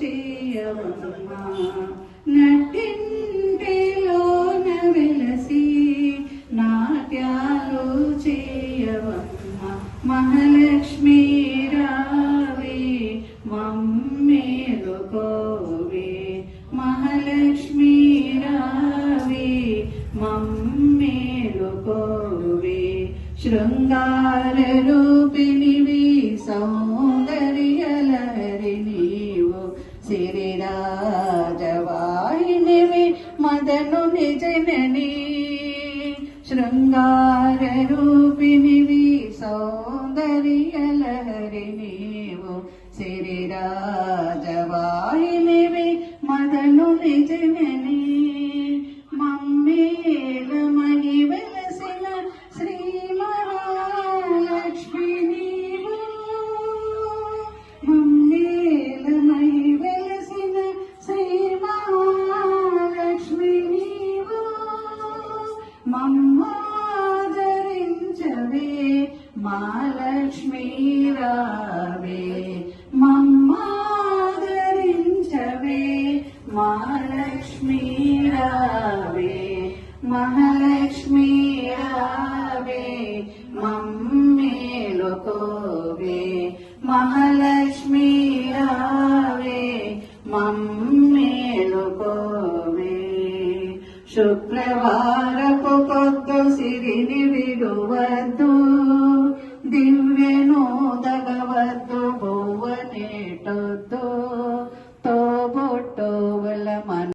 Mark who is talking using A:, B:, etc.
A: చేయవమ్మా నట్టింటిలోన వెలసి నాట్యాలు చేయవమ్మా మహాలక్ష్మి రావే మమ్మేలుకోవే మహాలక్ష్మి రావే మమ్మేలుకోవే శృంగార రూపిణివి సౌందర్యలహరి నీవు సిరిరాజవాహినివి మదనుని జనని శృంగార రూపిణివి సౌందర్యలహరి నీవు సిరిరాజవాహినివి మదనుని జనని మమ్మేలమై వెలసిన శ్రీ మహాలక్ష్మి నీవు మమ్మేలమై వెలసిన శ్రీ మహాలక్ష్మి నీవు మమ్మాదరించవే మహాలక్ష్మి రావే మమ్మాదరించవే మహాలక్ష్మి రావే మహాలక్ష్మి రావే మమ్మేలుకోవే మహాలక్ష్మి రావే మమ్మేలుకోవే శుక్రవారపు పొద్దు సిరిని విడువద్దు దివ్యను దగవద్దు